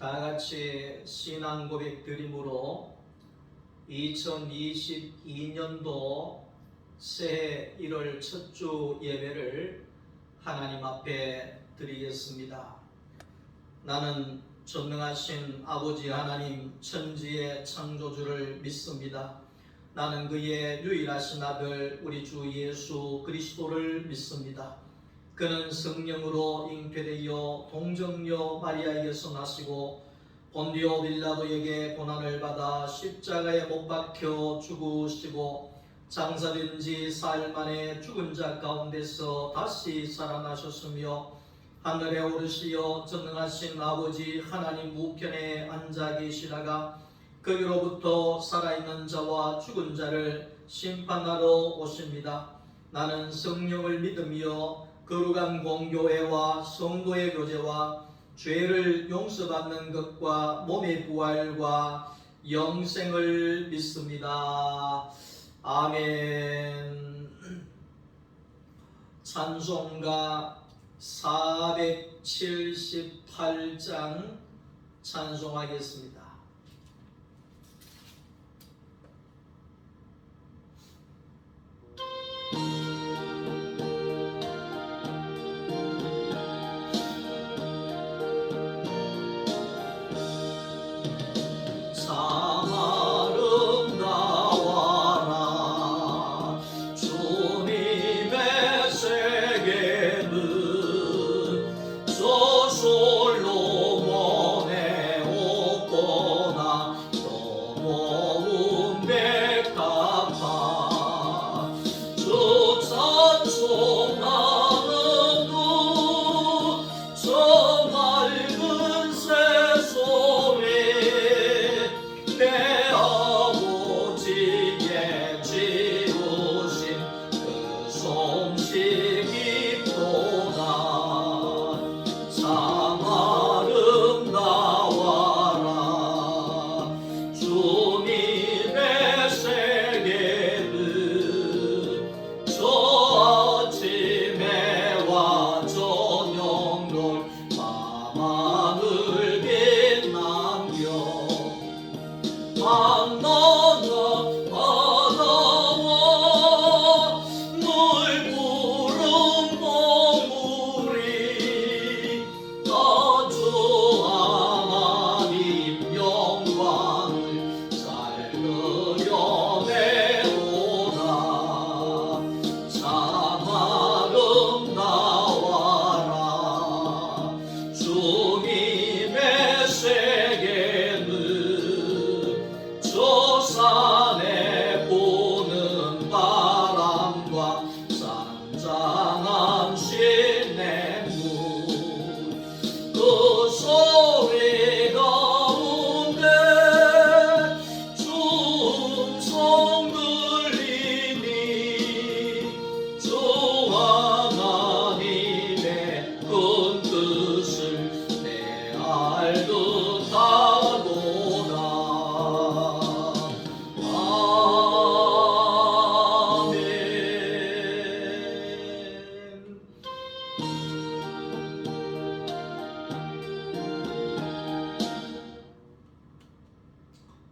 다 같이 신앙 고백 드림으로 2022년도 새해 1월 첫 주 예배를 하나님 앞에 드리겠습니다. 나는 전능하신 아버지 하나님 천지의 창조주를 믿습니다. 나는 그의 유일하신 아들 우리 주 예수 그리스도를 믿습니다. 그는 성령으로 잉태되어 동정녀 마리아에게서 나시고 본디오 빌라도에게 고난을 받아 십자가에 못 박혀 죽으시고 장사된 지 사흘 만에 죽은 자 가운데서 다시 살아나셨으며 하늘에 오르시어 전능하신 아버지 하나님 우편에 앉아 계시다가 거기로부터 살아있는 자와 죽은 자를 심판하러 오십니다. 나는 성령을 믿으며 거룩한 공교회와 성도의 교제와 죄를 용서받는 것과 몸의 부활과 영생을 믿습니다. 아멘. 찬송가 478장 찬송하겠습니다.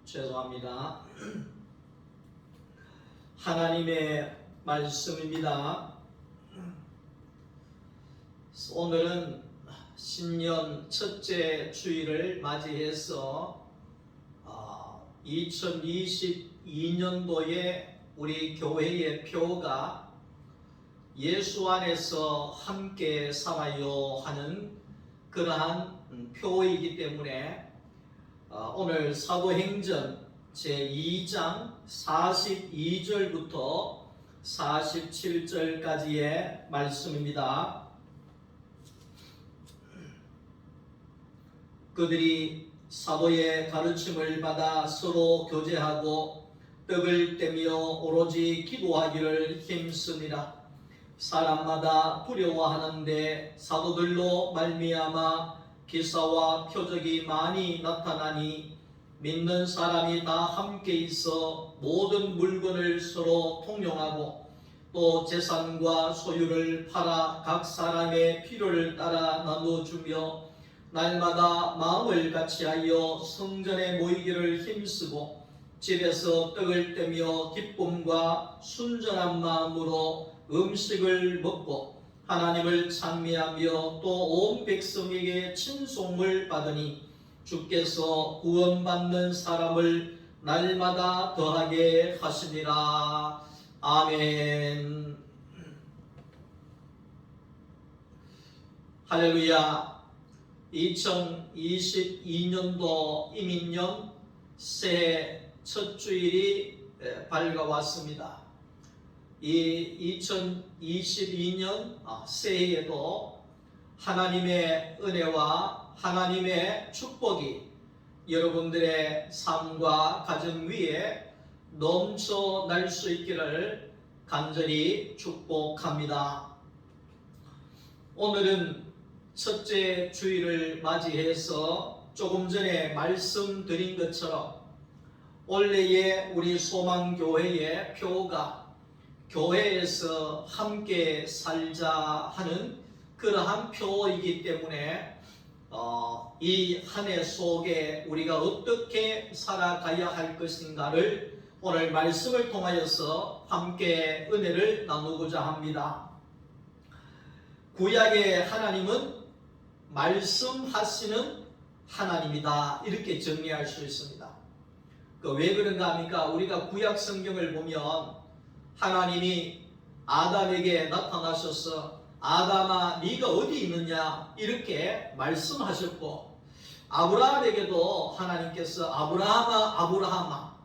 죄송합니다. 하나님의 말씀입니다. 오늘은 신년 첫째 주일을 맞이해서 2022년도에 우리 교회의 표가 예수 안에서 함께 살아요 하는 그러한 표이기 때문에 오늘 사도행전 제2장 42절부터 47절까지의 말씀입니다. 그들이 사도의 가르침을 받아 서로 교제하고 떡을 떼며 오로지 기도하기를 힘쓰니라. 사람마다 두려워하는데 사도들로 말미암아 기사와 표적이 많이 나타나니 믿는 사람이 다 함께 있어 모든 물건을 서로 통용하고 또 재산과 소유를 팔아 각 사람의 필요를 따라 나누어주며 날마다 마음을 같이하여 성전에 모이기를 힘쓰고 집에서 떡을 떼며 기쁨과 순전한 마음으로 음식을 먹고 하나님을 찬미하며 또 온 백성에게 친송을 받으니 주께서 구원받는 사람을 날마다 더하게 하시니라. 아멘. 할렐루야. 2022년도 이민년 새해 첫 주일이 밝아왔습니다. 이 2022년 새해에도 하나님의 은혜와 하나님의 축복이 여러분들의 삶과 가정 위에 넘쳐날 수 있기를 간절히 축복합니다. 오늘은 첫째 주일을 맞이해서 조금 전에 말씀드린 것처럼 올해의 우리 소망교회의 표가 교회에서 함께 살자 하는 그러한 표이기 때문에 이 한 해 속에 우리가 어떻게 살아가야 할 것인가를 오늘 말씀을 통하여서 함께 은혜를 나누고자 합니다. 구약의 하나님은 말씀하시는 하나님이다, 이렇게 정리할 수 있습니다. 왜 그런가 합니까? 우리가 구약 성경을 보면 하나님이 아담에게 나타나셔서 아담아 네가 어디 있느냐 이렇게 말씀하셨고, 아브라함에게도 하나님께서 아브라함아 아브라함아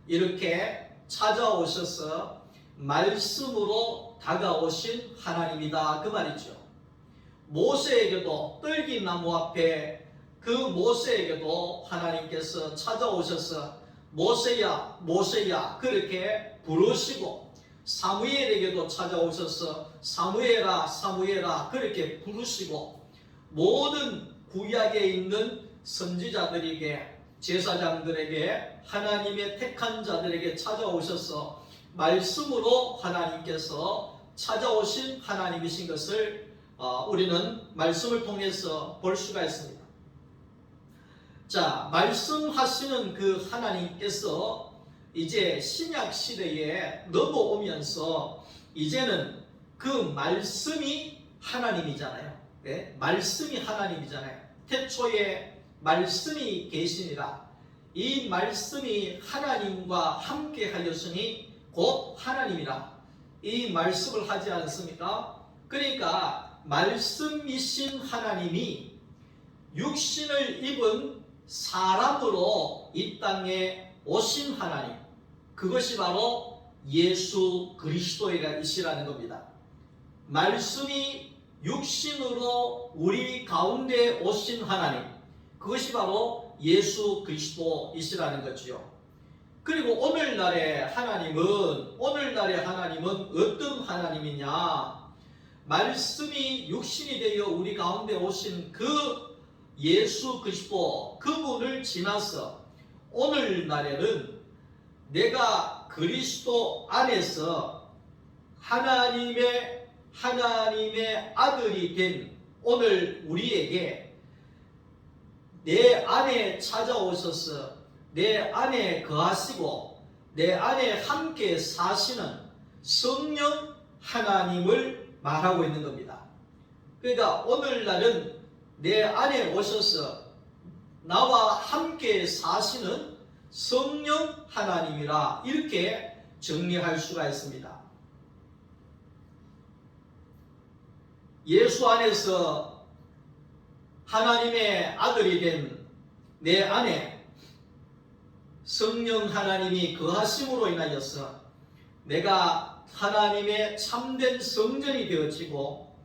이렇게 찾아오셔서 말씀으로 다가오신 하나님이다, 그 말이죠. 모세에게도 떨기나무 앞에 그 모세에게도 하나님께서 찾아오셔서 모세야 모세야 그렇게 부르시고, 사무엘에게도 찾아오셔서 사무엘아 사무엘아 그렇게 부르시고, 모든 구약에 있는 선지자들에게 제사장들에게 하나님의 택한 자들에게 찾아오셔서 말씀으로 하나님께서 찾아오신 하나님이신 것을 우리는 말씀을 통해서 볼 수가 있습니다. 자, 말씀하시는 그 하나님께서 이제 신약 시대에 넘어오면서 이제는 그 말씀이 하나님이잖아요. 네? 말씀이 하나님이잖아요. 태초에 말씀이 계시니라. 이 말씀이 하나님과 함께 하였으니 곧 하나님이라. 이 말씀을 하지 않습니까? 그러니까 말씀이신 하나님이 육신을 입은 사람으로 이 땅에 오신 하나님, 그것이 바로 예수 그리스도이시라는 겁니다. 말씀이 육신으로 우리 가운데 오신 하나님, 그것이 바로 예수 그리스도이시라는 거지요. 그리고 오늘날의 하나님은 어떤 하나님이냐? 말씀이 육신이 되어 우리 가운데 오신 그 예수 그리스도, 그분을 지나서 오늘날에는 내가 그리스도 안에서 하나님의 아들이 된 오늘 우리에게 내 안에 찾아오셔서 내 안에 거하시고 내 안에 함께 사시는 성령 하나님을 말하고 있는 겁니다. 그러니까 오늘날은 내 안에 오셔서 나와 함께 사시는 성령 하나님이라, 이렇게 정리할 수가 있습니다. 예수 안에서 하나님의 아들이 된 내 안에 성령 하나님이 거하심으로 인하여서 내가 하나님의 참된 성전이 되어지고,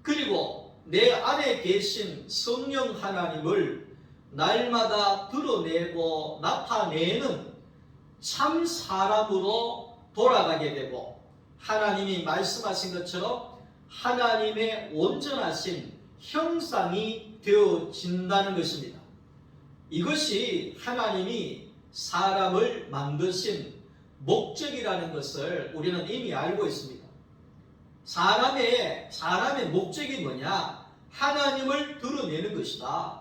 그리고 내 안에 계신 성령 하나님을 날마다 드러내고 나타내는 참 사람으로 돌아가게 되고, 하나님이 말씀하신 것처럼 하나님의 온전하신 형상이 되어진다는 것입니다. 이것이 하나님이 사람을 만드신 목적이라는 것을 우리는 이미 알고 있습니다. 사람의 목적이 뭐냐? 하나님을 드러내는 것이다.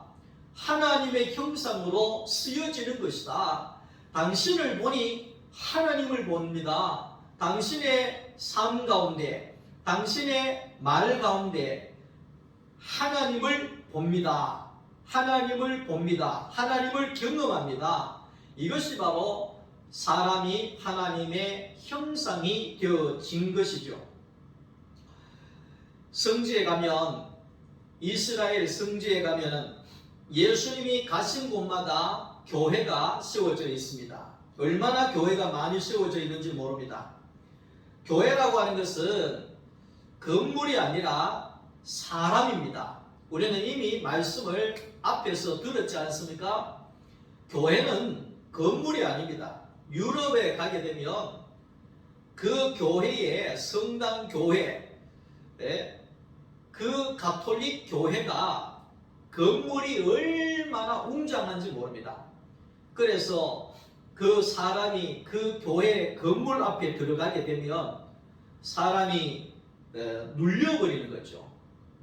하나님의 형상으로 쓰여지는 것이다. 당신을 보니 하나님을 봅니다. 당신의 삶 가운데, 당신의 말 가운데 하나님을 봅니다. 하나님을 봅니다. 하나님을 경험합니다. 이것이 바로 사람이 하나님의 형상이 되어진 것이죠. 성지에 가면, 이스라엘 성지에 가면 예수님이 가신 곳마다 교회가 세워져 있습니다. 얼마나 교회가 많이 세워져 있는지 모릅니다. 교회라고 하는 것은 건물이 아니라 사람입니다. 우리는 이미 말씀을 앞에서 들었지 않습니까? 교회는 건물이 아닙니다. 유럽에 가게 되면 그 교회의 성당 교회, 그 가톨릭 교회가 건물이 얼마나 웅장한지 모릅니다. 그래서 그 사람이 그 교회 건물 앞에 들어가게 되면 사람이 눌려버리는 거죠.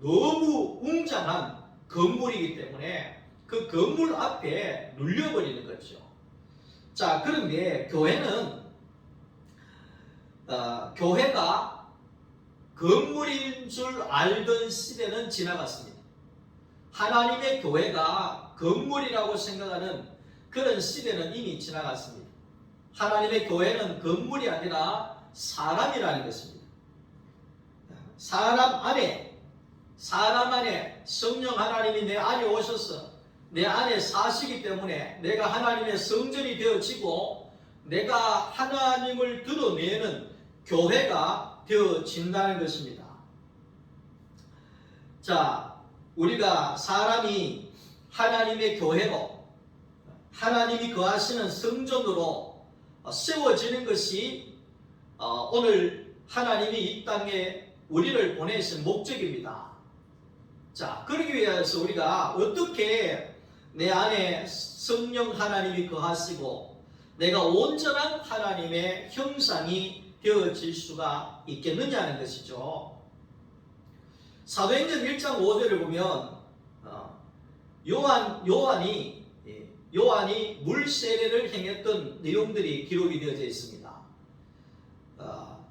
너무 웅장한 건물이기 때문에 그 건물 앞에 눌려버리는 거죠. 자, 그런데 교회가 건물인 줄 알던 시대는 지나갔습니다. 하나님의 교회가 건물이라고 생각하는 그런 시대는 이미 지나갔습니다. 하나님의 교회는 건물이 아니라 사람이라는 것입니다. 사람 안에 성령 하나님이 내 안에 오셔서 내 안에 사시기 때문에 내가 하나님의 성전이 되어지고 내가 하나님을 드러내는 교회가 되어진다는 것입니다. 자, 우리가 사람이 하나님의 교회로, 하나님이 거하시는 성전으로 세워지는 것이 오늘 하나님이 이 땅에 우리를 보내신 목적입니다. 자, 그러기 위해서 우리가 어떻게 내 안에 성령 하나님이 거하시고 내가 온전한 하나님의 형상이 되어질 수가 있겠느냐는 것이죠. 사도행전 1장 5절을 보면 요한이 물세례를 행했던 내용들이 기록이 되어져 있습니다.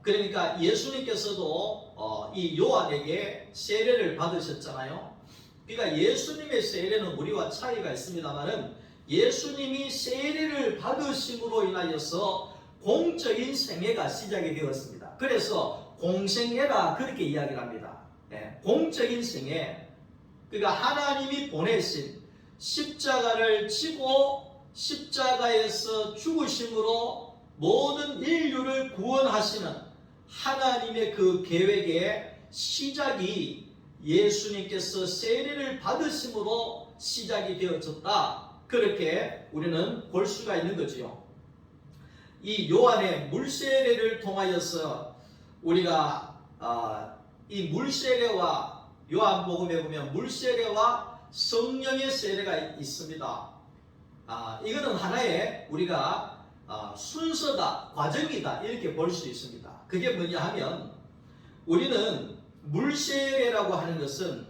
그러니까 예수님께서도 이 요한에게 세례를 받으셨잖아요. 그러니까 예수님의 세례는 우리와 차이가 있습니다만은 예수님이 세례를 받으심으로 인하여서 공적인 생애가 시작이 되었습니다. 그래서 공생애라 그렇게 이야기를 합니다. 공적인 생애. 그러니까 하나님이 보내신 십자가를 지고 십자가에서 죽으심으로 모든 인류를 구원하시는 하나님의 그 계획의 시작이 예수님께서 세례를 받으심으로 시작이 되어졌다. 그렇게 우리는 볼 수가 있는 거지요. 이 요한의 물세례를 통하여서 우리가 이 물세례와 요한복음에 보면 물세례와 성령의 세례가 있습니다. 이거는 하나의 우리가 순서다, 과정이다 이렇게 볼 수 있습니다. 그게 뭐냐 하면 우리는 물세례라고 하는 것은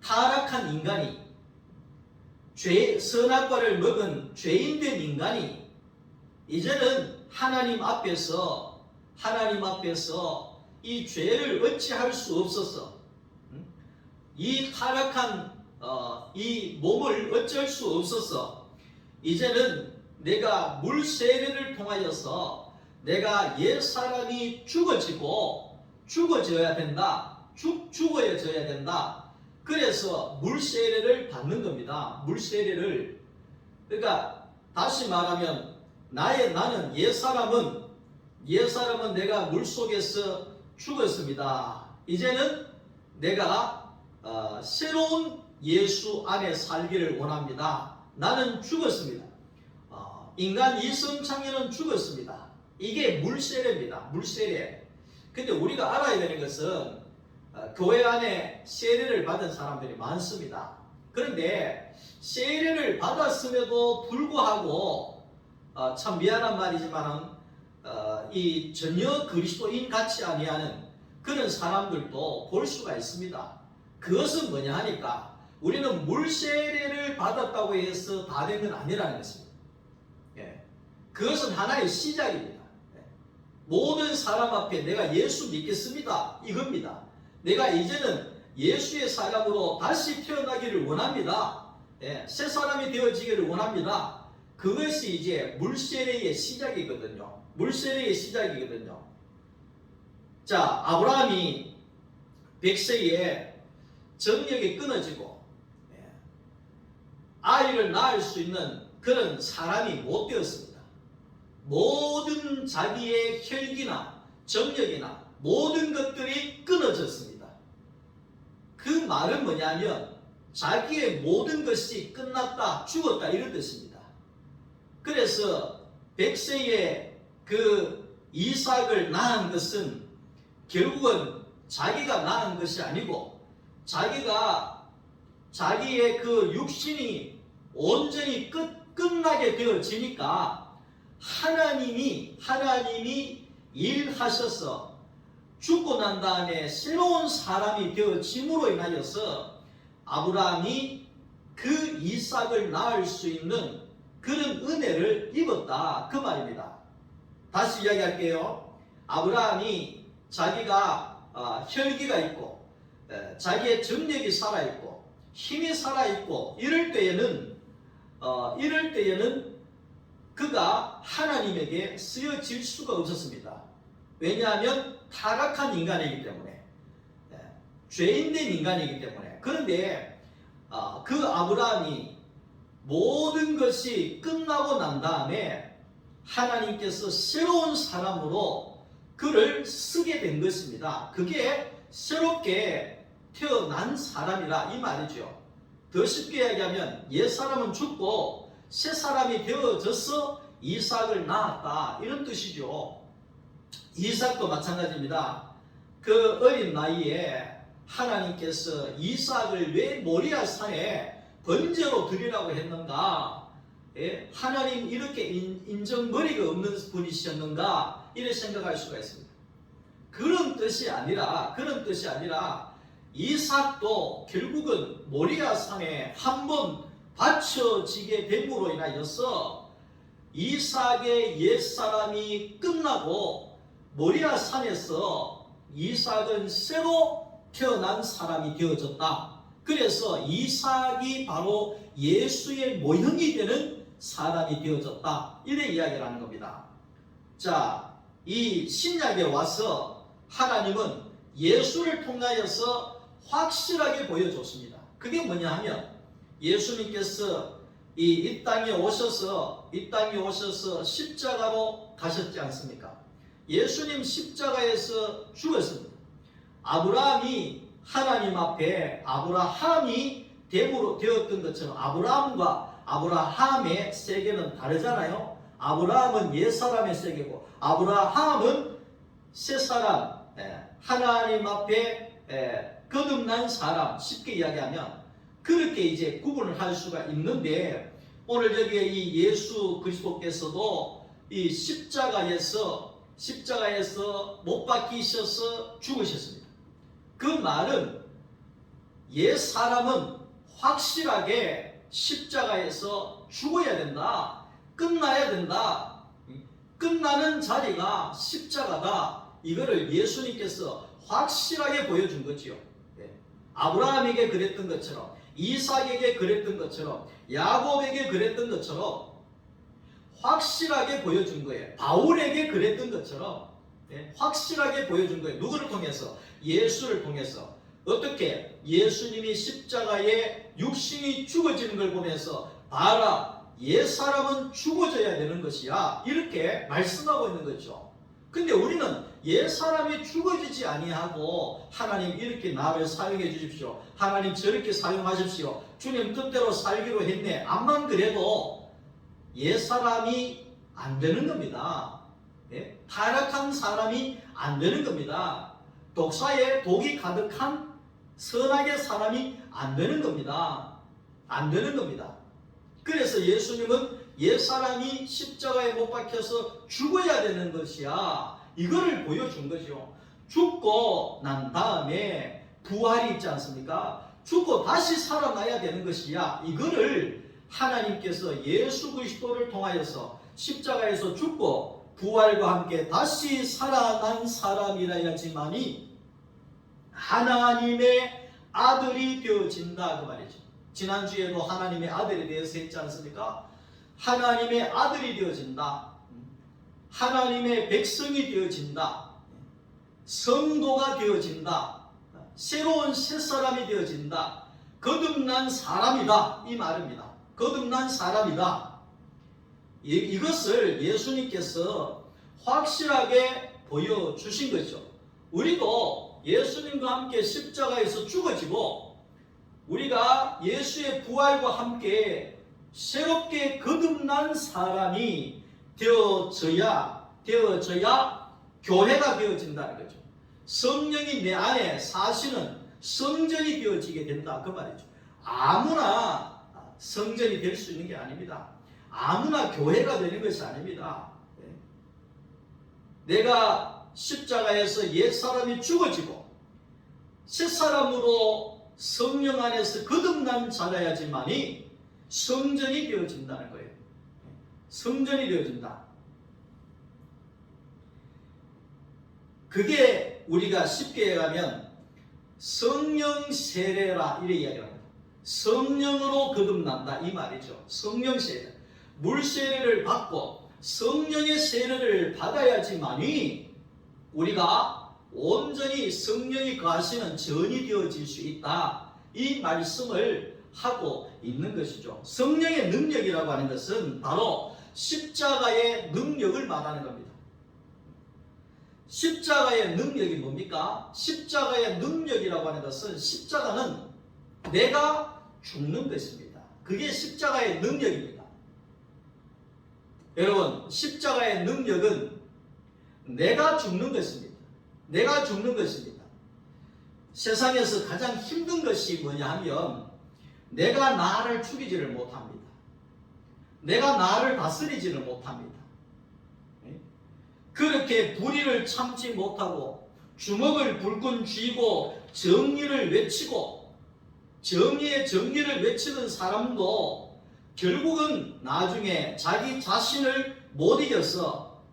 타락한 인간이 선악과를 먹은 죄인된 인간이 이제는 하나님 앞에서 이 죄를 어찌할 수 없어서 이 타락한 이 몸을 어쩔 수 없어서 이제는 내가 물세례를 통하여서 내가 옛사람이 죽어져야 된다. 죽어져야 된다. 그래서 물세례를 받는 겁니다. 물세례를. 그러니까 다시 말하면 나는 옛사람은 내가 물속에서 죽었습니다. 이제는 내가 새로운 예수 안에 살기를 원합니다. 나는 죽었습니다. 인간 이성창에는 죽었습니다. 이게 물세례입니다. 물세례. 근데 우리가 알아야 되는 것은 교회 안에 세례를 받은 사람들이 많습니다. 그런데 세례를 받았음에도 불구하고 참 미안한 말이지만 이 전혀 그리스도인 같지 아니하는 그런 사람들도 볼 수가 있습니다. 그것은 뭐냐 하니까 우리는 물세례를 받았다고 해서 다 된 건 아니라는 것입니다. 예. 그것은 하나의 시작입니다. 예. 모든 사람 앞에 내가 예수 믿겠습니다. 이겁니다. 내가 이제는 예수의 사람으로 다시 태어나기를 원합니다. 예. 새 사람이 되어지기를 원합니다. 그것이 이제 물세례의 시작이거든요. 물세례의 시작이거든요. 자, 아브라함이 100세에 정력이 끊어지고 아이를 낳을 수 있는 그런 사람이 못 되었습니다. 모든 자기의 혈기나 정력이나 모든 것들이 끊어졌습니다. 그 말은 뭐냐면 자기의 모든 것이 끝났다, 죽었다 이런 뜻입니다. 그래서 100세에 그 이삭을 낳은 것은 결국은 자기가 낳은 것이 아니고 자기의 그 육신이 온전히 끝나게 되어지니까 하나님이 일하셔서 죽고 난 다음에 새로운 사람이 되어짐으로 인하여서 아브라함이 그 이삭을 낳을 수 있는 그런 은혜를 입었다 그 말입니다. 다시 이야기할게요. 아브라함이 자기가 혈기가 있고 자기의 정력이 살아있고 힘이 살아있고 이럴 때에는 그가 하나님에게 쓰여질 수가 없었습니다. 왜냐하면 타락한 인간이기 때문에, 죄인된 인간이기 때문에. 그런데 그 아브라함이 모든 것이 끝나고 난 다음에 하나님께서 새로운 사람으로 그를 쓰게 된 것입니다. 그게 새롭게 태어난 사람이라 이 말이죠. 더 쉽게 이야기하면 옛 사람은 죽고 새 사람이 되어져서 이삭을 낳았다 이런 뜻이죠. 이삭도 마찬가지입니다. 그 어린 나이에 하나님께서 이삭을 왜 모리아 산에 번제로 드리라고 했는가? 예? 하나님 이렇게 인정머리가 없는 분이셨는가? 이렇게 생각할 수가 있습니다. 그런 뜻이 아니라 이삭도 결국은 모리아 산에 한번 바쳐지게 됨으로 인하여서 이삭의 옛사람이 끝나고 모리아 산에서 이삭은 새로 태어난 사람이 되어졌다. 그래서 이삭이 바로 예수의 모형이 되는 사람이 되어졌다. 이래 이야기를 하는 겁니다. 자, 이 신약에 와서 하나님은 예수를 통하여서 확실하게 보여줬습니다. 그게 뭐냐 하면 예수님께서 이 땅에 오셔서 십자가로 가셨지 않습니까? 예수님 십자가에서 죽었습니다. 아브라함이 하나님 앞에 아브라함이 됨으로 되었던 것처럼 아브라함과 아브라함의 세계는 다르잖아요. 아브라함은 옛사람의 세계고 아브라함은 새사람, 하나님 앞에 거듭난 사람, 쉽게 이야기하면 그렇게 이제 구분을 할 수가 있는데 오늘 여기에 이 예수 그리스도께서도 이 십자가에서 못 박히셔서 죽으셨습니다. 그 말은 옛 사람은 확실하게 십자가에서 죽어야 된다. 끝나야 된다. 끝나는 자리가 십자가다. 이거를 예수님께서 확실하게 보여준 거지요. 아브라함에게 그랬던 것처럼, 이삭에게 그랬던 것처럼, 야곱에게 그랬던 것처럼 확실하게 보여준 거예요. 바울에게 그랬던 것처럼 확실하게 보여준 거예요. 누구를 통해서? 예수를 통해서. 어떻게? 예수님이 십자가에 육신이 죽어지는 걸 보면서 봐라, 옛사람은 죽어져야 되는 것이야. 이렇게 말씀하고 있는 거죠. 근데 우리는 옛사람이 죽어지지 아니하고 하나님 이렇게 나를 사용해 주십시오. 하나님 저렇게 사용하십시오. 주님 뜻대로 살기로 했네. 암만 그래도 옛사람이 안 되는 겁니다. 타락한 사람이 안 되는 겁니다. 독사에 독이 가득한 선악의 사람이 안 되는 겁니다. 안 되는 겁니다. 그래서 예수님은 옛사람이 십자가에 못 박혀서 죽어야 되는 것이야. 이거를 보여준 거죠. 죽고 난 다음에 부활이 있지 않습니까? 죽고 다시 살아나야 되는 것이야. 이거를 하나님께서 예수 그리스도를 통하여서 십자가에서 죽고 부활과 함께 다시 살아난 사람이라야지만이 하나님의 아들이 되어진다 그 말이죠. 지난주에도 하나님의 아들에 대해서 했지 않습니까? 하나님의 아들이 되어진다. 하나님의 백성이 되어진다. 성도가 되어진다. 새로운 새사람이 되어진다. 거듭난 사람이다 이 말입니다. 거듭난 사람이다. 이것을 예수님께서 확실하게 보여주신 거죠. 우리도 예수님과 함께 십자가에서 죽어지고 우리가 예수의 부활과 함께 새롭게 거듭난 사람이 되어져야 교회가 되어진다는 거죠. 성령이 내 안에 사시는 성전이 되어지게 된다 그 말이죠. 아무나 성전이 될 수 있는 게 아닙니다. 아무나 교회가 되는 것이 아닙니다. 내가 십자가에서 옛사람이 죽어지고 새사람으로 성령 안에서 거듭난 자라야지만이 성전이 되어진다는 거예요. 성전이 되어진다. 그게 우리가 쉽게 얘기하면 성령 세례라 이렇게 이야기합니다. 성령으로 거듭난다 이 말이죠. 성령 세례. 물 세례를 받고 성령의 세례를 받아야지만이 우리가 온전히 성령이 거하시는 전이 되어질 수 있다. 이 말씀을 하고 있는 것이죠. 성령의 능력이라고 하는 것은 바로 십자가의 능력을 말하는 겁니다. 십자가의 능력이 뭡니까? 십자가의 능력이라고 하는 것은 십자가는 내가 죽는 것입니다. 그게 십자가의 능력입니다. 여러분, 십자가의 능력은 내가 죽는 것입니다. 내가 죽는 것입니다. 세상에서 가장 힘든 것이 뭐냐 하면 내가 나를 죽이지를 못합니다. 내가 나를 다스리지를 못합니다. 그렇게 불의를 참지 못하고 주먹을 불끈 쥐고 정의를 외치고 정의의 정리를 외치는 사람도 결국은 나중에 자기 자신을 못 이겨서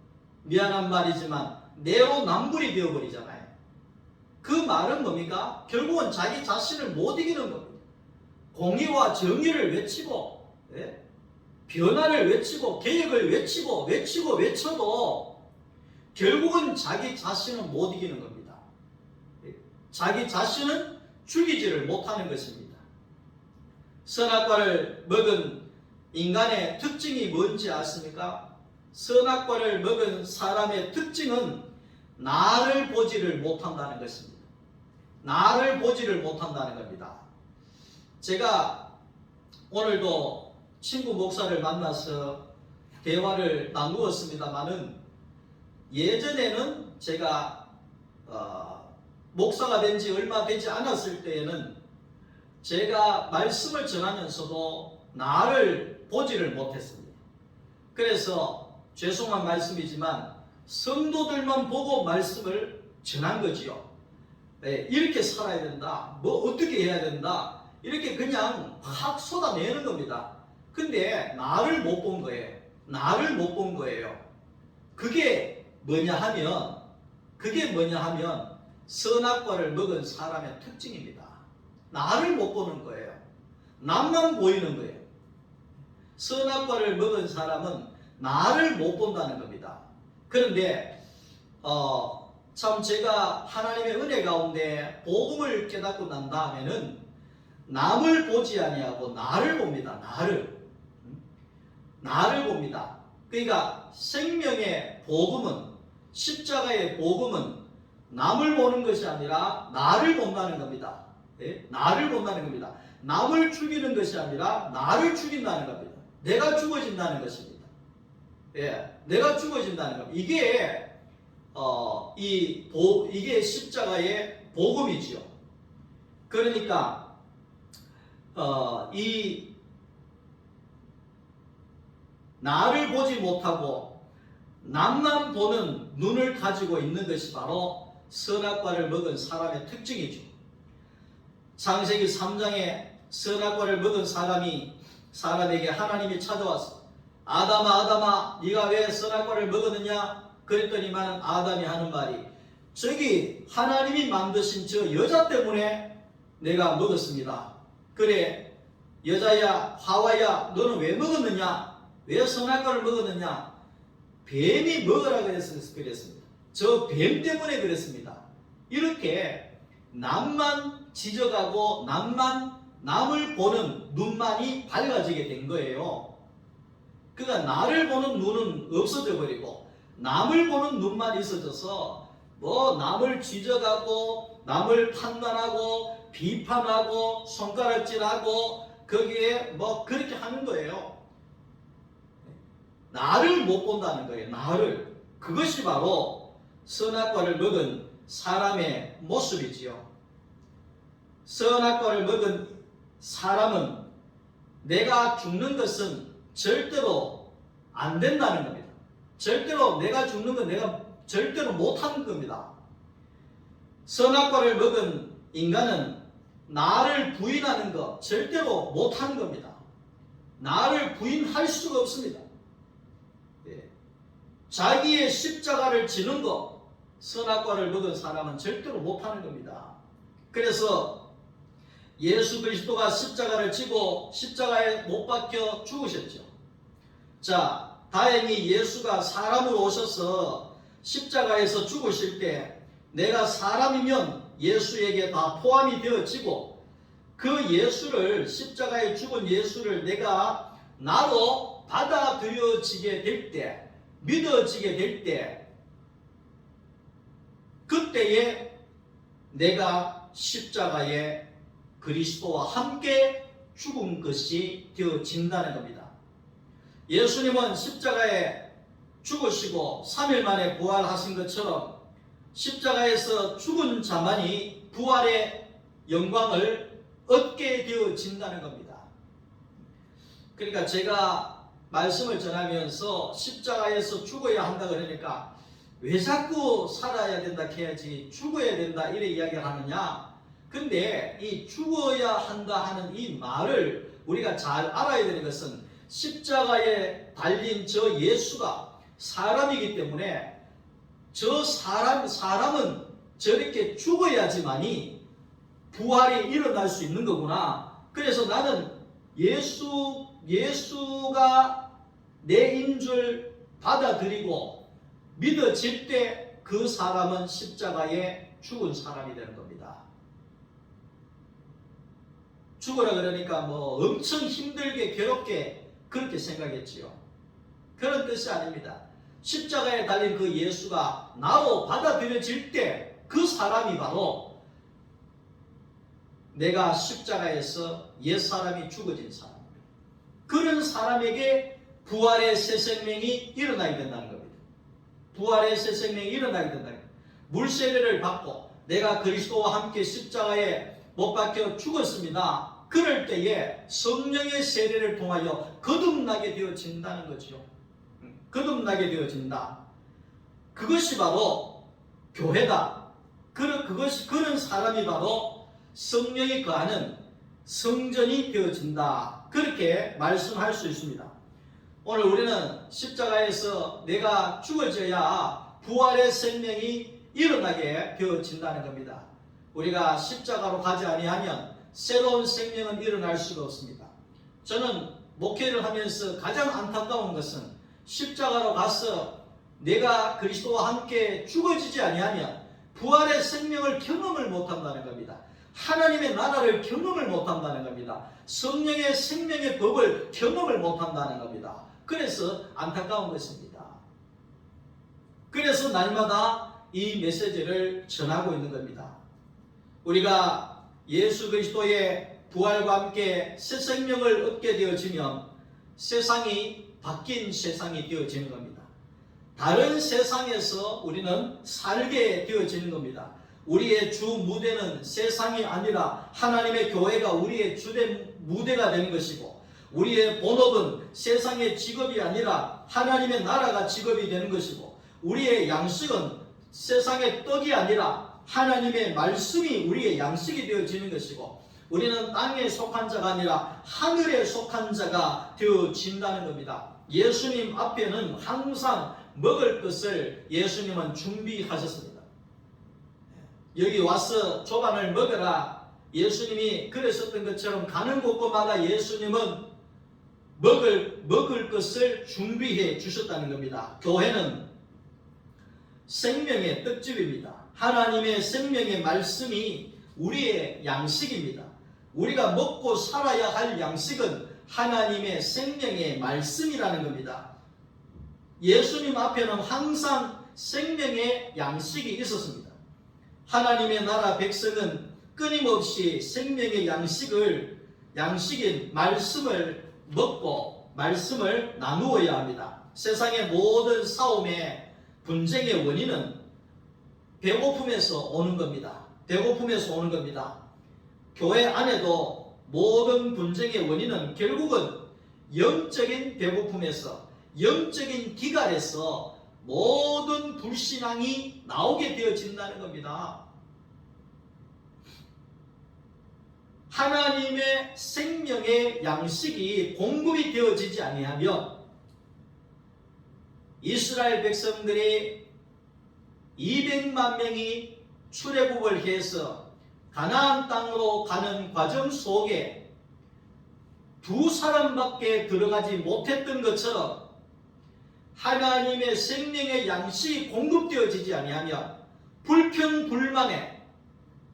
미안한 말이지만 내로남불이 되어버리잖아요. 그 말은 뭡니까? 결국은 자기 자신을 못 이기는 겁니다. 공의와 정의를 외치고 변화를 외치고 개혁을 외쳐도 결국은 자기 자신은 못 이기는 겁니다. 자기 자신은 죽이지를 못하는 것입니다. 선악과를 먹은 인간의 특징이 뭔지 아십니까? 선악과를 먹은 사람의 특징은 나를 보지를 못한다는 것입니다. 나를 보지를 못한다는 겁니다. 제가 오늘도 친구 목사를 만나서 대화를 나누었습니다마는 예전에는 제가 목사가 된 지 얼마 되지 않았을 때에는 제가 말씀을 전하면서도 나를 보지를 못했습니다. 그래서 죄송한 말씀이지만 성도들만 보고 말씀을 전한 거지요. 이렇게 살아야 된다. 뭐 어떻게 해야 된다. 이렇게 그냥 확 쏟아내는 겁니다. 근데 나를 못 본 거예요. 나를 못 본 거예요. 그게 뭐냐 하면 선악과를 먹은 사람의 특징입니다. 나를 못 보는 거예요. 남만 보이는 거예요. 선악과를 먹은 사람은 나를 못 본다는 겁니다. 그런데 참 제가 하나님의 은혜 가운데 복음을 깨닫고 난 다음에는 남을 보지 아니하고 나를 봅니다. 나를 봅니다. 그러니까 생명의 복음은, 십자가의 복음은 남을 보는 것이 아니라 나를 본다는 겁니다. 나를 본다는 겁니다. 남을 죽이는 것이 아니라 나를 죽인다는 겁니다. 내가 죽어진다는 것입니다. 내가 죽어진다는 겁니다. 이게 십자가의 복음이지요. 그러니까 이 나를 보지 못하고 남만 보는 눈을 가지고 있는 것이 바로 선악과를 먹은 사람의 특징이죠. 창세기 3장에 선악과를 먹은 사람에게 하나님이 찾아왔어. 아담아 아담아 네가 왜 선악과를 먹었느냐? 그랬더니만 아담이 하는 말이 저기 하나님이 만드신 저 여자 때문에 내가 먹었습니다. 그래 여자야 하와야 너는 왜 먹었느냐? 왜 선악과를 먹었느냐? 뱀이 먹으라 그랬습니다. 저 뱀 때문에 그랬습니다. 이렇게 남만 지적하고 남을 보는 눈만이 밝아지게 된 거예요. 그러니까 나를 보는 눈은 없어져 버리고 남을 보는 눈만 있어져서 뭐 남을 지적하고 남을 판단하고 비판하고 손가락질하고 거기에 뭐 그렇게 하는 거예요. 나를 못 본다는 거예요. 나를. 그것이 바로 선악과를 먹은 사람의 모습이지요. 선악과를 먹은 사람은 내가 죽는 것은 절대로 안 된다는 겁니다. 절대로 내가 죽는 건 내가 절대로 못하는 겁니다. 선악과를 먹은 인간은 나를 부인하는 것 절대로 못하는 겁니다. 나를 부인할 수가 없습니다. 자기의 십자가를 지는 것, 선악과를 먹은 사람은 절대로 못하는 겁니다. 그래서 예수 그리스도가 십자가를 지고 십자가에 못 박혀 죽으셨죠. 자, 다행히 예수가 사람으로 오셔서 십자가에서 죽으실 때 내가 사람이면 예수에게 다 포함이 되어지고 그 예수를, 십자가에 죽은 예수를 내가 나로 받아들여지게 될 때, 믿어지게 될 때, 그때에 내가 십자가에 그리스도와 함께 죽은 것이 되어진다는 겁니다. 예수님은 십자가에 죽으시고 3일 만에 부활하신 것처럼 십자가에서 죽은 자만이 부활의 영광을 얻게 되어진다는 겁니다. 그러니까 제가 말씀을 전하면서 십자가에서 죽어야 한다 그러니까 왜 자꾸 살아야 된다 해야지 죽어야 된다 이래 이야기를 하느냐? 근데 이 죽어야 한다 하는 이 말을 우리가 잘 알아야 되는 것은 십자가에 달린 저 예수가 사람이기 때문에 저 사람은 저렇게 죽어야지만이 부활이 일어날 수 있는 거구나. 그래서 나는 예수가 내인 줄 받아들이고 믿어질 때 그 사람은 십자가에 죽은 사람이 되는 겁니다. 죽으라 그러니까 뭐 엄청 힘들게 괴롭게 그렇게 생각했지요. 그런 뜻이 아닙니다. 십자가에 달린 그 예수가 나로 받아들여질 때 그 사람이 바로 내가 십자가에서 옛사람이 죽어진 사람입니다. 그런 사람에게 부활의 새 생명이 일어나게 된다는 겁니다. 부활의 새 생명이 일어나게 된다는 겁니다. 물세례를 받고 내가 그리스도와 함께 십자가에 못 박혀 죽었습니다. 그럴 때에 성령의 세례를 통하여 거듭나게 되어진다는 거죠. 거듭나게 되어진다. 그것이 바로 교회다. 그런 사람이 바로 성령이 거하는 성전이 되어진다. 그렇게 말씀할 수 있습니다. 오늘 우리는 십자가에서 내가 죽어져야 부활의 생명이 일어나게 되어진다는 겁니다. 우리가 십자가로 가지 아니하면 새로운 생명은 일어날 수가 없습니다. 저는 목회를 하면서 가장 안타까운 것은 십자가로 가서 내가 그리스도와 함께 죽어지지 아니하면 부활의 생명을 경험을 못한다는 겁니다. 하나님의 나라를 경험을 못한다는 겁니다. 성령의 생명의 법을 경험을 못한다는 겁니다. 그래서 안타까운 것입니다. 그래서 날마다 이 메시지를 전하고 있는 겁니다. 우리가 예수 그리스도의 부활과 함께 새 생명을 얻게 되어지면 세상이 바뀐 세상이 되어지는 겁니다. 다른 세상에서 우리는 살게 되어지는 겁니다. 우리의 주 무대는 세상이 아니라 하나님의 교회가 우리의 주된 무대가 되는 것이고, 우리의 본업은 세상의 직업이 아니라 하나님의 나라가 직업이 되는 것이고, 우리의 양식은 세상의 떡이 아니라 하나님의 말씀이 우리의 양식이 되어지는 것이고, 우리는 땅에 속한 자가 아니라 하늘에 속한 자가 되어진다는 겁니다. 예수님 앞에는 항상 먹을 것을 예수님은 준비하셨습니다. 여기 와서 조반을 먹어라, 예수님이 그랬었던 것처럼 가는 곳곳마다 예수님은 먹을 것을 준비해 주셨다는 겁니다. 교회는 생명의 떡집입니다. 하나님의 생명의 말씀이 우리의 양식입니다. 우리가 먹고 살아야 할 양식은 하나님의 생명의 말씀이라는 겁니다. 예수님 앞에는 항상 생명의 양식이 있었습니다. 하나님의 나라 백성은 끊임없이 생명의 양식인 말씀을 먹고 말씀을 나누어야 합니다. 세상의 모든 싸움의 분쟁의 원인은 배고픔에서 오는 겁니다. 배고픔에서 오는 겁니다. 교회 안에도 모든 분쟁의 원인은 결국은 영적인 배고픔에서, 영적인 기갈에서 모든 불신앙이 나오게 되어진다는 겁니다. 하나님의 생명의 양식이 공급이 되어지지 아니하면 이스라엘 백성들이 200만 명이 출애굽을 해서 가나안 땅으로 가는 과정 속에 두 사람밖에 들어가지 못했던 것처럼 하나님의 생명의 양식이 공급되어지지 아니하면 불평불만에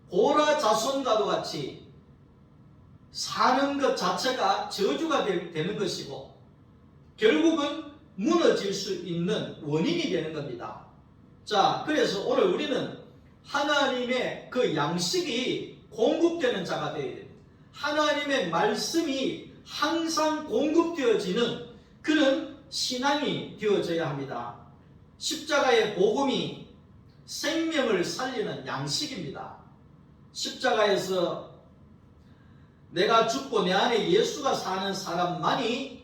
고라 자손과도 같이 사는 것 자체가 저주가 되는 것이고 결국은 무너질 수 있는 원인이 되는 겁니다. 자, 그래서 오늘 우리는 하나님의 그 양식이 공급되는 자가 되어야 됩니다. 하나님의 말씀이 항상 공급되어지는 그런 신앙이 되어져야 합니다. 십자가의 복음이 생명을 살리는 양식입니다. 십자가에서 내가 죽고 내 안에 예수가 사는 사람만이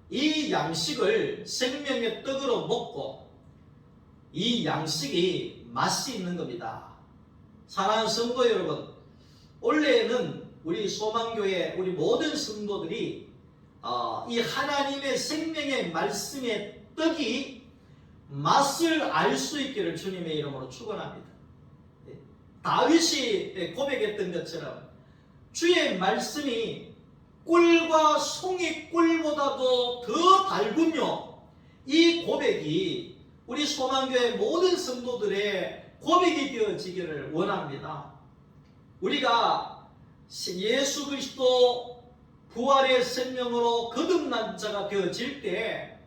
이 양식을 생명의 떡으로 먹고 이 양식이 맛이 있는 겁니다. 사랑하는 성도 여러분, 원래는 우리 소망교회 우리 모든 성도들이 이 하나님의 생명의 말씀의 떡이 맛을 알 수 있기를 주님의 이름으로 축원합니다. 다윗이 고백했던 것처럼 주의 말씀이 꿀과 송이 꿀보다도 더 달군요. 이 고백이 우리 소망교회 모든 성도들의 고백이 되어지기를 원합니다. 우리가 예수 그리스도 부활의 생명으로 거듭난 자가 되어질 때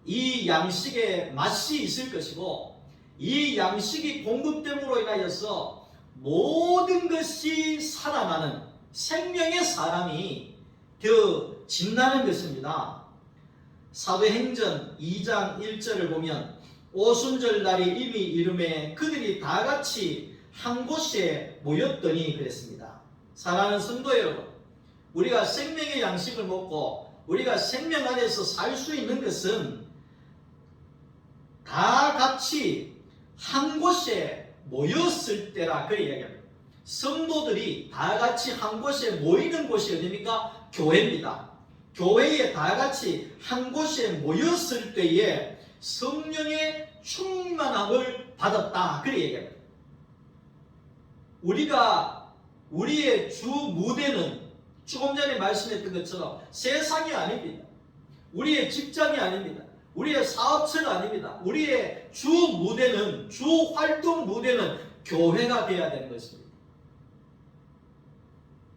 이 양식의 맛이 있을 것이고 이 양식이 공급됨으로 인하여서 모든 것이 살아나는 생명의 사람이 되어진다는 것입니다. 사도행전 2장 1절을 보면 오순절 날이 이미 이름에 그들이 다 같이 한 곳에 모였더니 그랬습니다. 사랑하는 성도 여러분, 우리가 생명의 양식을 먹고 우리가 생명 안에서 살 수 있는 것은 다 같이 한 곳에 모였을 때라 그렇게 이야기합니다. 성도들이 다 같이 한 곳에 모이는 곳이 어디입니까? 교회입니다. 교회에 다 같이 한 곳에 모였을 때에 성령의 충만함을 받았다 그렇게 얘기합니다. 우리의 주 무대는 조금 전에 말씀했던 것처럼 세상이 아닙니다. 우리의 직장이 아닙니다. 우리의 사업체가 아닙니다. 우리의 주 무대는, 주 활동 무대는 교회가 되어야 되는 것입니다.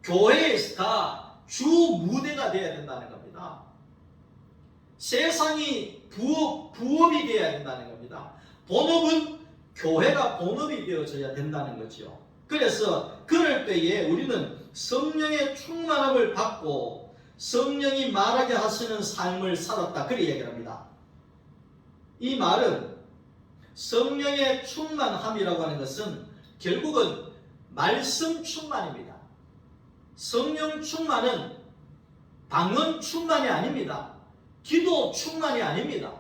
교회가 주 무대가 되어야 된다는 겁니다. 세상이 부업이 되어야 된다는 겁니다. 본업은 교회가 본업이 되어져야 된다는 거죠. 그래서 그럴 때에 우리는 성령의 충만함을 받고 성령이 말하게 하시는 삶을 살았다 그렇게 얘기를 합니다. 이 말은 성령의 충만함이라고 하는 것은 결국은 말씀 충만입니다. 성령 충만은 방언 충만이 아닙니다. 기도 충만이 아닙니다.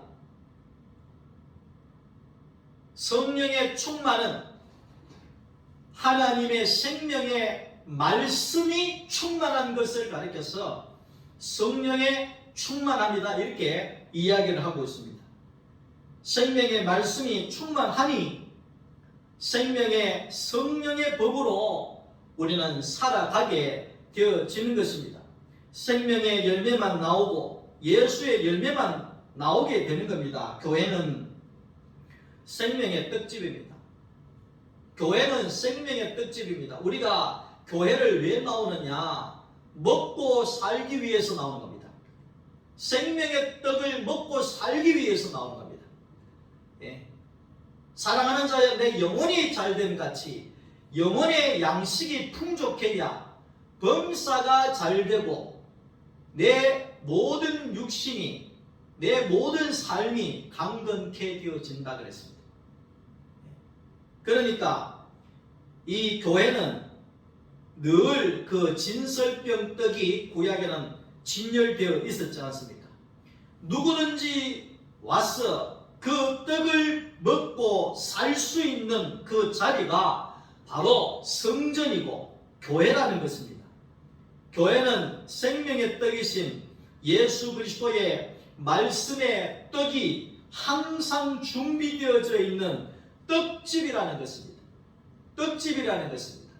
성령의 충만은 하나님의 생명의 말씀이 충만한 것을 가리켜서 성령의 충만합니다. 이렇게 이야기를 하고 있습니다. 생명의 말씀이 충만하니 생명의 성령의 법으로 우리는 살아가게 되어지는 것입니다. 생명의 열매만 나오고 예수의 열매만 나오게 되는 겁니다. 교회는 생명의 떡집입니다. 교회는 생명의 떡집입니다. 우리가 교회를 왜 나오느냐? 먹고 살기 위해서 나오는 겁니다. 생명의 떡을 먹고 살기 위해서 나오는 겁니다. 예. 사랑하는 자여, 내 영혼이 잘됨 같이 영혼의 양식이 풍족해야 범사가 잘되고 내 모든 육신이, 내 모든 삶이 강건케 되어진다 그랬습니다. 그러니까 이 교회는 늘 그 진설병 떡이 구약에는 진열되어 있었지 않습니까? 누구든지 와서 그 떡을 먹고 살 수 있는 그 자리가 바로 성전이고 교회라는 것입니다. 교회는 생명의 떡이신 예수 그리스도의 말씀의 떡이 항상 준비되어져 있는 떡집이라는 것입니다. 떡집이라는 것입니다.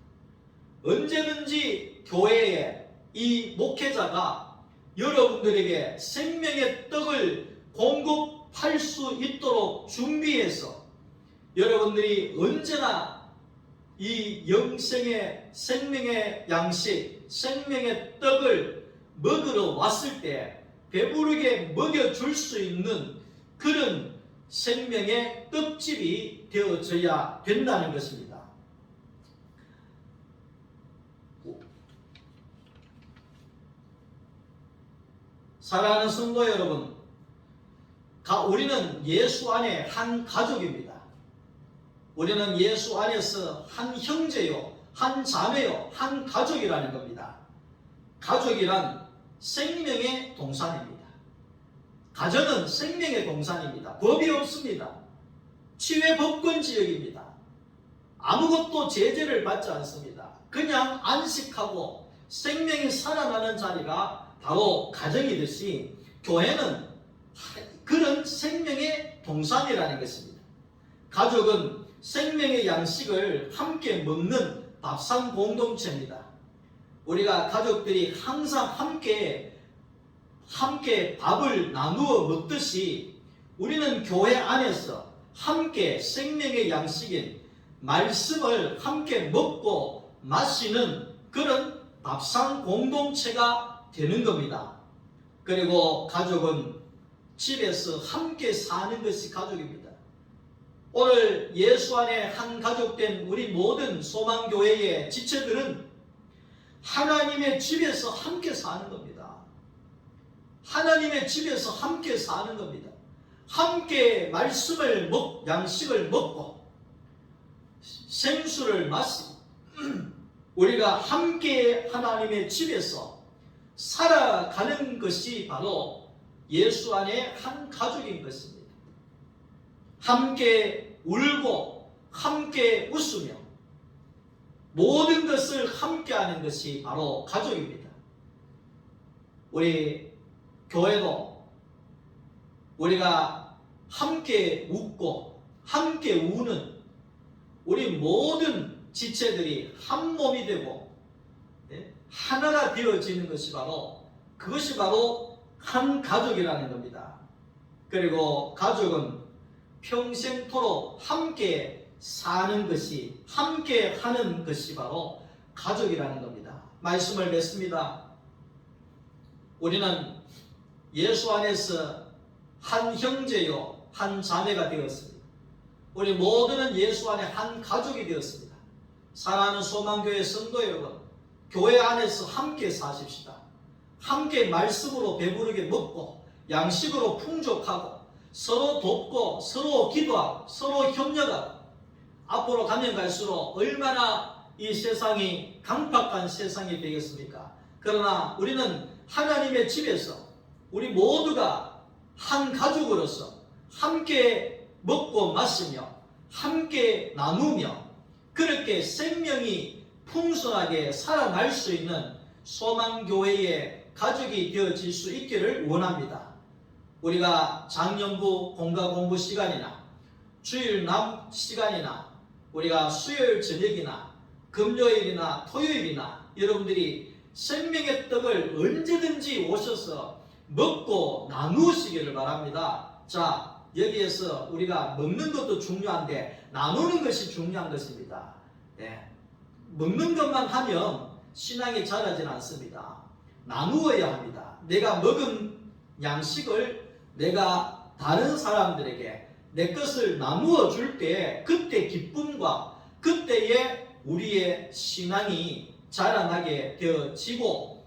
언제든지 교회에 이 목회자가 여러분들에게 생명의 떡을 공급할 수 있도록 준비해서 여러분들이 언제나 이 영생의 생명의 양식, 생명의 떡을 먹으러 왔을 때 배부르게 먹여줄 수 있는 그런 생명의 떡집이 되어져야 된다는 것입니다. 사랑하는 성도 여러분, 우리는 예수 안에 한 가족입니다. 우리는 예수 안에서 한 형제요, 한 자매요, 한 가족이라는 겁니다. 가족이란 생명의 동산입니다. 가정은 생명의 동산입니다. 법이 없습니다. 치외 법권 지역입니다. 아무것도 제재를 받지 않습니다. 그냥 안식하고 생명이 살아나는 자리가 바로 가정이듯이 교회는 그런 생명의 동산이라는 것입니다. 가족은 생명의 양식을 함께 먹는 밥상 공동체입니다. 우리가 가족들이 항상 함께 밥을 나누어 먹듯이 우리는 교회 안에서 함께 생명의 양식인 말씀을 함께 먹고 마시는 그런 밥상 공동체가 되는 겁니다. 그리고 가족은 집에서 함께 사는 것이 가족입니다. 오늘 예수 안에 한 가족된 우리 모든 소망교회의 지체들은 하나님의 집에서 함께 사는 겁니다. 하나님의 집에서 함께 사는 겁니다. 함께 말씀을 양식을 먹고 생수를 마시고 우리가 함께 하나님의 집에서 살아가는 것이 바로 예수 안에 한 가족인 것입니다. 함께 울고 함께 웃으며 모든 것을 함께 하는 것이 바로 가족입니다. 우리 교회도 우리가 함께 웃고 함께 우는 우리 모든 지체들이 한 몸이 되고 하나가 되어지는 것이 그것이 바로 한 가족이라는 겁니다. 그리고 가족은 평생토록 함께 사는 것이, 함께 하는 것이 바로 가족이라는 겁니다. 말씀을 맺습니다. 우리는 예수 안에서 한 형제요, 한 자매가 되었습니다. 우리 모두는 예수 안에 한 가족이 되었습니다. 사랑하는 소망교회 성도 여러분, 교회 안에서 함께 사십시다. 함께 말씀으로 배부르게 먹고 양식으로 풍족하고 서로 돕고 서로 기도하고 서로 협력하고 앞으로 가면 갈수록 얼마나 이 세상이 강팍한 세상이 되겠습니까? 그러나 우리는 하나님의 집에서 우리 모두가 한 가족으로서 함께 먹고 마시며 함께 나누며 그렇게 생명이 풍성하게 살아날 수 있는 소망교회의 가족이 되어질 수 있기를 원합니다. 우리가 작년부 공과 공부 시간이나 주일 남 시간이나 우리가 수요일 저녁이나 금요일이나 토요일이나 여러분들이 생명의 떡을 언제든지 오셔서 먹고 나누시기를 바랍니다. 자, 여기에서 우리가 먹는 것도 중요한데 나누는 것이 중요한 것입니다. 네. 먹는 것만 하면 신앙이 자라지 않습니다. 나누어야 합니다. 내가 먹은 양식을 내가 다른 사람들에게 내 것을 나누어 줄 때 그때 기쁨과 그때에 우리의 신앙이 자라나게 되어지고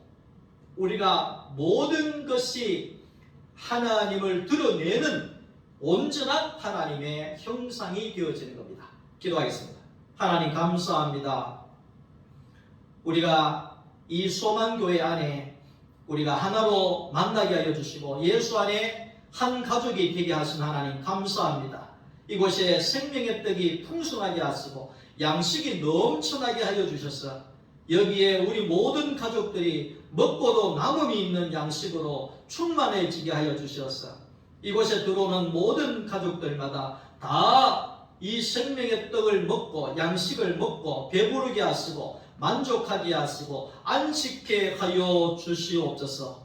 우리가 모든 것이 하나님을 드러내는 온전한 하나님의 형상이 되어지는 겁니다. 기도하겠습니다. 하나님 감사합니다. 우리가 이 소망교회 안에 우리가 하나로 만나게 하여 주시고 예수 안에 한 가족이 되게 하신 하나님 감사합니다. 이곳에 생명의 떡이 풍성하게 하시고 양식이 넘쳐나게 하여 주셔서 여기에 우리 모든 가족들이 먹고도 남음이 있는 양식으로 충만해지게 하여 주셔서 이곳에 들어오는 모든 가족들마다 다 이 생명의 떡을 먹고 양식을 먹고 배부르게 하시고 만족하게 하시고 안식케 하여 주시옵소서.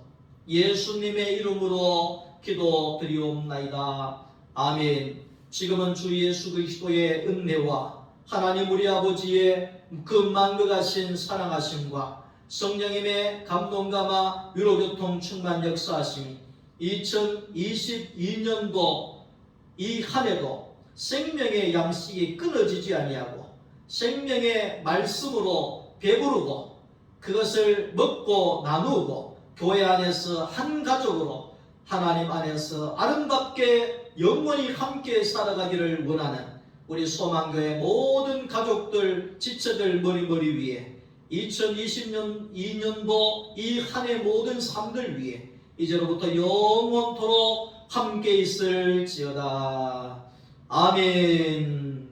예수님의 이름으로 기도드리옵나이다. 아멘. 지금은 주 예수 그리스도의 은혜와 하나님 우리 아버지의 그 만극하신 사랑하심과 성령님의 감동감화 위로교통 충만 역사하심이 2022년도 이 한 해도 생명의 양식이 끊어지지 아니하고 생명의 말씀으로 배부르고 그것을 먹고 나누고 교회 안에서 한 가족으로 하나님 안에서 아름답게 영원히 함께 살아가기를 원하는 우리 소망교회 모든 가족들 지체들 머리 위에 2020년도 이 한 해 모든 삶들 위에 이제로부터 영원토록 함께 있을지어다. 아멘.